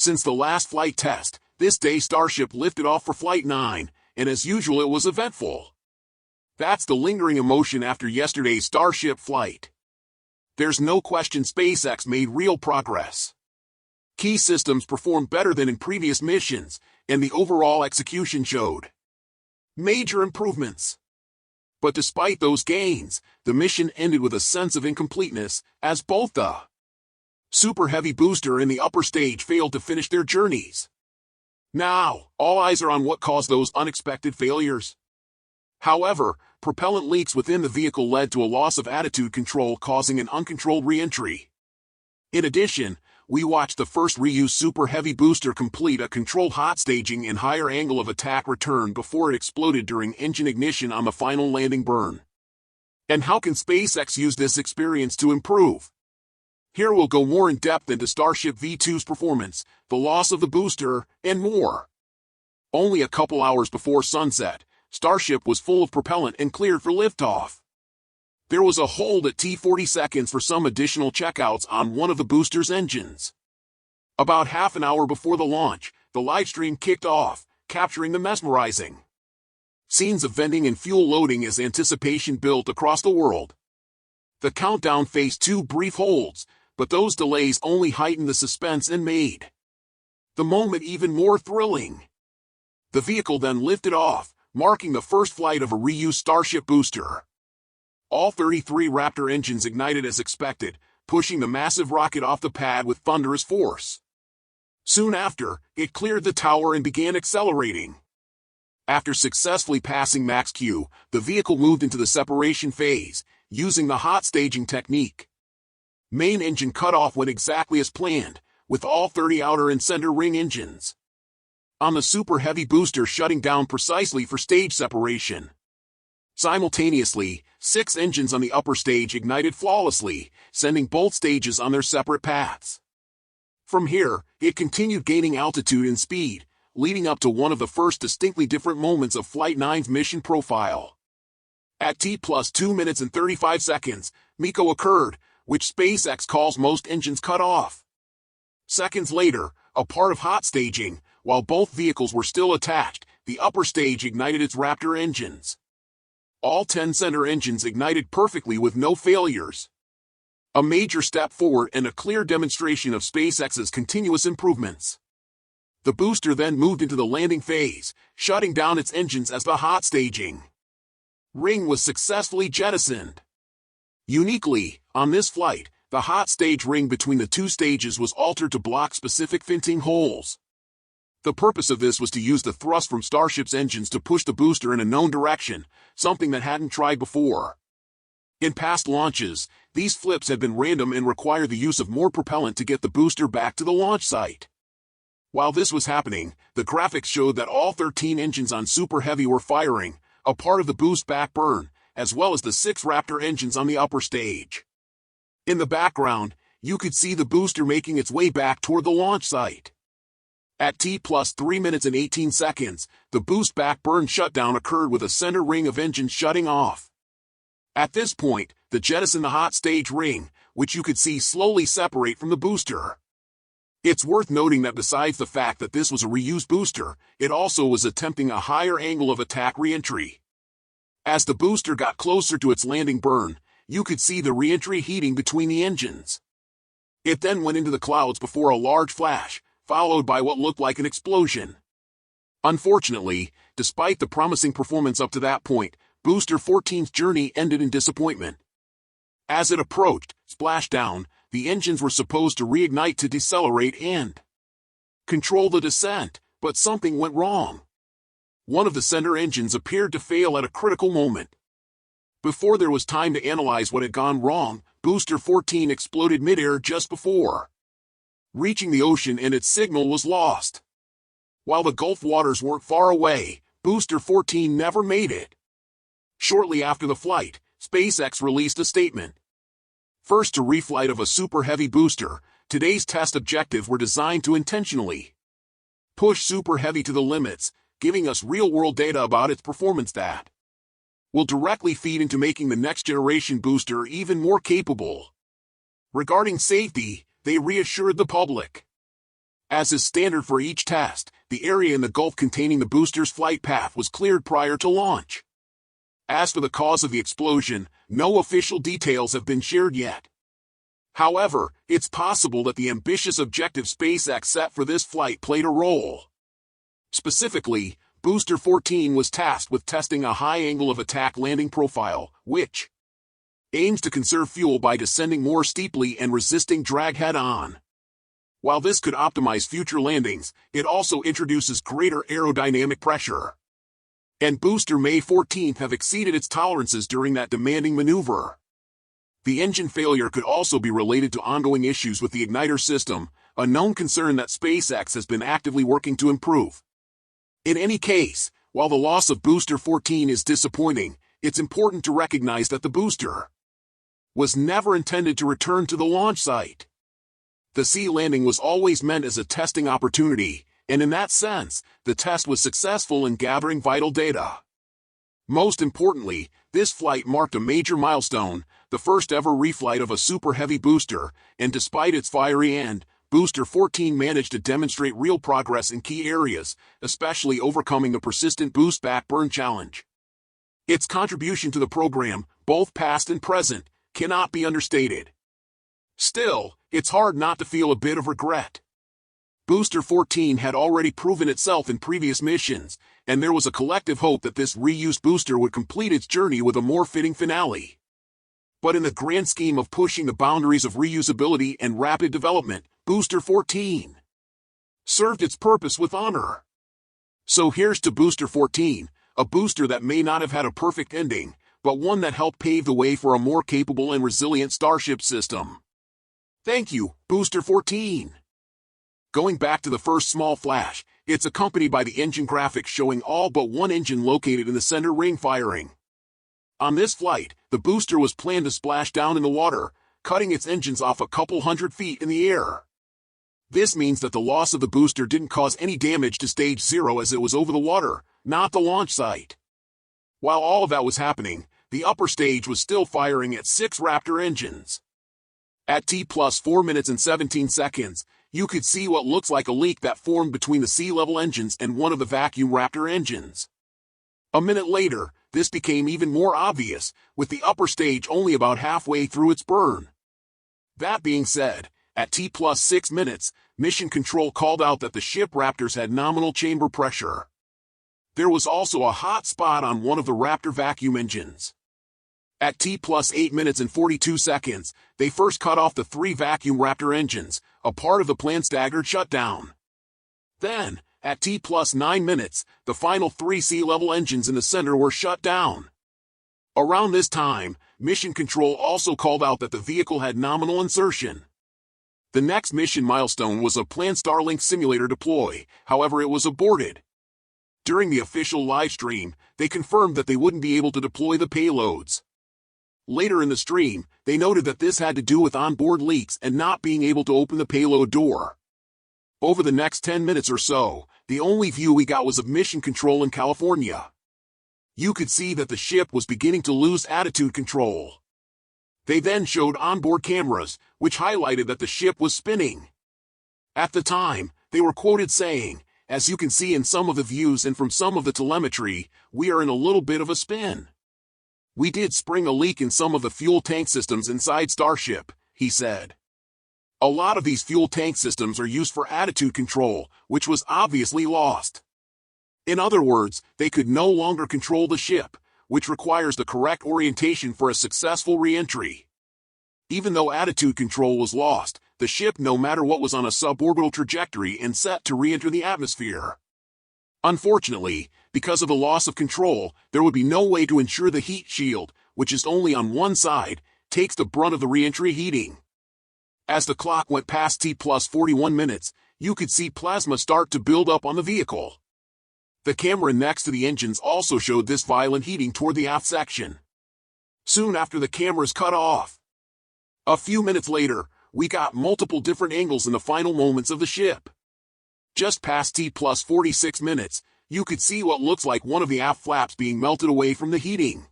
Since the last flight test, this day Starship lifted off for Flight 9, and as usual it was eventful. That's the lingering emotion after yesterday's Starship flight. There's no question SpaceX made real progress. Key systems performed better than in previous missions, and the overall execution showed major improvements. But despite those gains, the mission ended with a sense of incompleteness, as both the Super Heavy booster and the upper stage failed to finish their journeys. Now, all eyes are on what caused those unexpected failures. However, propellant leaks within the vehicle led to a loss of attitude control, causing an uncontrolled re-entry. In addition, we watched the first reused Super Heavy booster complete a controlled hot staging and higher angle of attack return before it exploded during engine ignition on the final landing burn. And how can SpaceX use this experience to improve? Here we'll go more in depth into Starship V2's performance, the loss of the booster, and more. Only a couple hours before sunset, Starship was full of propellant and cleared for liftoff. There was a hold at T40 seconds for some additional checkouts on one of the booster's engines. About half an hour before the launch, the livestream kicked off, capturing the mesmerizing scenes of vending and fuel loading as anticipation built across the world. The countdown faced 2 brief holds, but those delays only heightened the suspense and made the moment even more thrilling. The vehicle then lifted off, marking the first flight of a reused Starship booster. All 33 Raptor engines ignited as expected, pushing the massive rocket off the pad with thunderous force. Soon after, it cleared the tower and began accelerating. After successfully passing max Q, the vehicle moved into the separation phase, using the hot staging technique. Main engine cutoff went exactly as planned, with all 30 outer and center ring engines on the Super Heavy booster shutting down precisely for stage separation. Simultaneously, 6 engines on the upper stage ignited flawlessly, sending both stages on their separate paths. From here, it continued gaining altitude and speed, leading up to one of the first distinctly different moments of Flight 9's mission profile. At T+2 minutes and 35 seconds, MECO occurred, which SpaceX calls most engines cut off. Seconds later, a part of hot staging, while both vehicles were still attached, the upper stage ignited its Raptor engines. All 10 center engines ignited perfectly with no failures. A major step forward and a clear demonstration of SpaceX's continuous improvements. The booster then moved into the landing phase, shutting down its engines as the hot staging ring was successfully jettisoned. Uniquely, on this flight, the hot stage ring between the 2 stages was altered to block specific venting holes. The purpose of this was to use the thrust from Starship's engines to push the booster in a known direction, something that hadn't tried before. In past launches, these flips had been random and required the use of more propellant to get the booster back to the launch site. While this was happening, the graphics showed that all 13 engines on Super Heavy were firing, a part of the boost back burn, as well as the 6 Raptor engines on the upper stage. In the background, you could see the booster making its way back toward the launch site. At T+3 minutes and 18 seconds, the boost back burn shutdown occurred with a center ring of engines shutting off. At this point, the jettison the hot stage ring, which you could see slowly separate from the booster. It's worth noting that besides the fact that this was a reused booster, it also was attempting a higher angle of attack re-entry. As the booster got closer to its landing burn, you could see the re-entry heating between the engines. It then went into the clouds before a large flash, followed by what looked like an explosion. Unfortunately, despite the promising performance up to that point, Booster 14's journey ended in disappointment. As it approached splashdown, the engines were supposed to reignite to decelerate and control the descent, but something went wrong. One of the center engines appeared to fail at a critical moment. Before there was time to analyze what had gone wrong, Booster 14 exploded midair just before reaching the ocean, and its signal was lost. While the Gulf waters weren't far away, Booster 14 never made it. Shortly after the flight, SpaceX released a statement. First to reflight of a Super Heavy booster, today's test objectives were designed to intentionally push Super Heavy to the limits, giving us real-world data about its performance that will directly feed into making the next-generation booster even more capable. Regarding safety, they reassured the public. As is standard for each test, the area in the Gulf containing the booster's flight path was cleared prior to launch. As for the cause of the explosion, no official details have been shared yet. However, it's possible that the ambitious objective SpaceX set for this flight played a role. Specifically, Booster 14 was tasked with testing a high angle of attack landing profile, which aims to conserve fuel by descending more steeply and resisting drag head-on. While this could optimize future landings, it also introduces greater aerodynamic pressure. And Booster May 14th have exceeded its tolerances during that demanding maneuver. The engine failure could also be related to ongoing issues with the igniter system, a known concern that SpaceX has been actively working to improve. In any case, while the loss of Booster 14 is disappointing, it's important to recognize that the booster was never intended to return to the launch site. The sea landing was always meant as a testing opportunity, and in that sense, the test was successful in gathering vital data. Most importantly, this flight marked a major milestone, the first ever reflight of a super heavy booster, and despite its fiery end, Booster 14 managed to demonstrate real progress in key areas, especially overcoming the persistent boost back burn challenge. Its contribution to the program, both past and present, cannot be understated. Still, it's hard not to feel a bit of regret. Booster 14 had already proven itself in previous missions, and there was a collective hope that this reused booster would complete its journey with a more fitting finale. But in the grand scheme of pushing the boundaries of reusability and rapid development, Booster 14 served its purpose with honor. So here's to Booster 14, a booster that may not have had a perfect ending, but one that helped pave the way for a more capable and resilient Starship system. Thank you, Booster 14. Going back to the first small flash, it's accompanied by the engine graphics showing all but one engine located in the center ring firing. On this flight, the booster was planned to splash down in the water, cutting its engines off a couple 100 feet in the air. This means that the loss of the booster didn't cause any damage to Stage 0 as it was over the water, not the launch site. While all of that was happening, the upper stage was still firing at 6 Raptor engines. At T+4 minutes and 17 seconds, you could see what looks like a leak that formed between the sea-level engines and one of the vacuum Raptor engines. A minute later, this became even more obvious, with the upper stage only about halfway through its burn. That being said, at T+6 minutes, Mission Control called out that the ship Raptors had nominal chamber pressure. There was also a hot spot on one of the Raptor vacuum engines. At T+8 minutes and 42 seconds, they first cut off the 3 vacuum Raptor engines, a part of the planned staggered shutdown. Then, at T+9 minutes, the final 3 sea-level engines in the center were shut down. Around this time, Mission Control also called out that the vehicle had nominal insertion. The next mission milestone was a planned Starlink simulator deploy, however it was aborted. During the official live stream, they confirmed that they wouldn't be able to deploy the payloads. Later in the stream, they noted that this had to do with onboard leaks and not being able to open the payload door. Over the next 10 minutes or so, the only view we got was of Mission Control in California. You could see that the ship was beginning to lose attitude control. They then showed onboard cameras, which highlighted that the ship was spinning. At the time, they were quoted saying, "As you can see in some of the views and from some of the telemetry, we are in a little bit of a spin. We did spring a leak in some of the fuel tank systems inside Starship," he said. A lot of these fuel tank systems are used for attitude control, which was obviously lost. In other words, they could no longer control the ship, which requires the correct orientation for a successful re-entry. Even though attitude control was lost, the ship no matter what was on a suborbital trajectory and set to re-enter the atmosphere. Unfortunately, because of the loss of control, there would be no way to ensure the heat shield, which is only on one side, takes the brunt of the re-entry heating. As the clock went past T+41 minutes, you could see plasma start to build up on the vehicle. The camera next to the engines also showed this violent heating toward the aft section. Soon after the cameras cut off. A few minutes later, we got multiple different angles in the final moments of the ship. Just past T+46 minutes, you could see what looks like one of the aft flaps being melted away from the heating.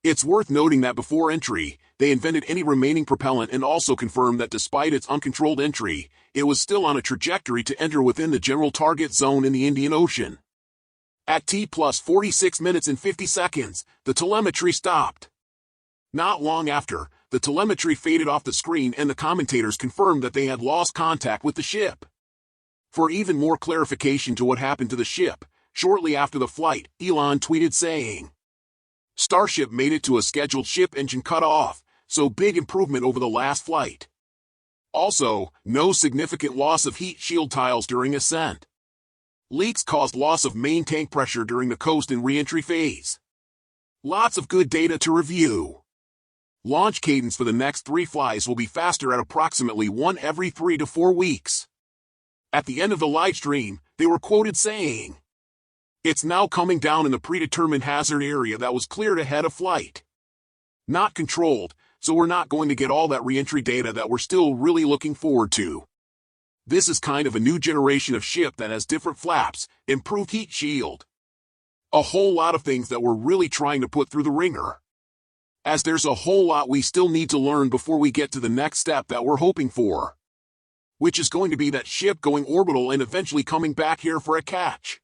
It's worth noting that before entry, they invented any remaining propellant and also confirmed that despite its uncontrolled entry, it was still on a trajectory to enter within the general target zone in the Indian Ocean. At T plus 46 minutes and 50 seconds, the telemetry stopped. Not long after, the telemetry faded off the screen and the commentators confirmed that they had lost contact with the ship. For even more clarification to what happened to the ship, shortly after the flight, Elon tweeted saying, "Starship made it to a scheduled ship engine cut-off, so big improvement over the last flight. Also, no significant loss of heat shield tiles during ascent. Leaks caused loss of main tank pressure during the coast and re-entry phase. Lots of good data to review. Launch cadence for the next 3 flies will be faster at approximately 1 every 3 to 4 weeks. At the end of the live stream, they were quoted saying, "It's now coming down in the predetermined hazard area that was cleared ahead of flight. Not controlled, so we're not going to get all that re-entry data that we're still really looking forward to. This is kind of a new generation of ship that has different flaps, improved heat shield. A whole lot of things that we're really trying to put through the ringer. As there's a whole lot we still need to learn before we get to the next step that we're hoping for. Which is going to be that ship going orbital and eventually coming back here for a catch.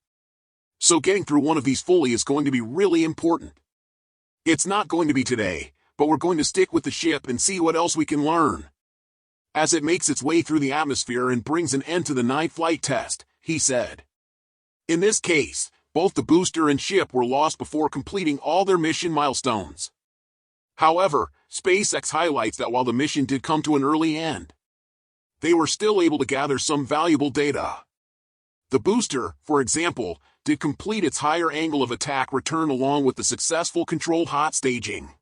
So getting through one of these fully is going to be really important. It's not going to be today, but we're going to stick with the ship and see what else we can learn. As it makes its way through the atmosphere and brings an end to the 9th flight test," he said. In this case, both the booster and ship were lost before completing all their mission milestones. However, SpaceX highlights that while the mission did come to an early end, they were still able to gather some valuable data. The booster, for example, did complete its higher angle of attack return along with the successful controlled hot staging.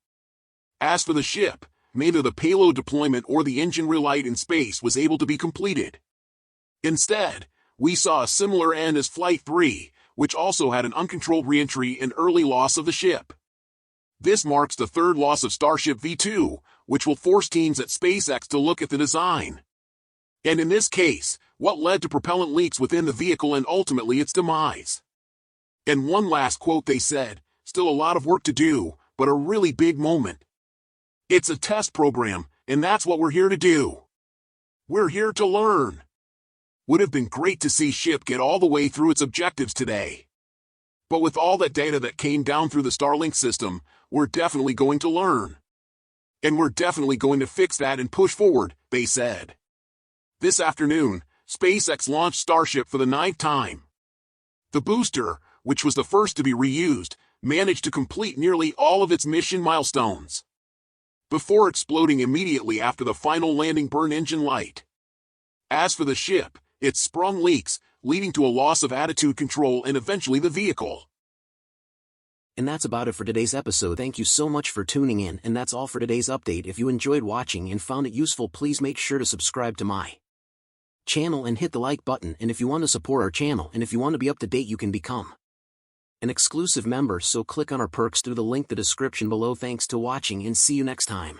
As for the ship, neither the payload deployment or the engine relight in space was able to be completed. Instead, we saw a similar end as Flight 3, which also had an uncontrolled re-entry and early loss of the ship. This marks the 3rd loss of Starship V2, which will force teams at SpaceX to look at the design. And in this case, what led to propellant leaks within the vehicle and ultimately its demise. And one last quote, they said, "Still a lot of work to do, but a really big moment. It's a test program, and that's what we're here to do. We're here to learn." Would have been great to see ship get all the way through its objectives today. But with all that data that came down through the Starlink system, we're definitely going to learn. And we're definitely going to fix that and push forward, they said. This afternoon, SpaceX launched Starship for the 9th time. The booster, which was the first to be reused, managed to complete nearly all of its mission milestones, before exploding immediately after the final landing burn engine light. As for the ship, it sprung leaks, leading to a loss of attitude control and eventually the vehicle. And that's about it for today's episode. Thank you so much for tuning in, and that's all for today's update. If you enjoyed watching and found it useful, please make sure to subscribe to my channel and hit the like button. And if you want to support our channel and if you want to be up to date, you can become an exclusive member, so click on our perks through the link in the description below. Thanks to watching and see you next time.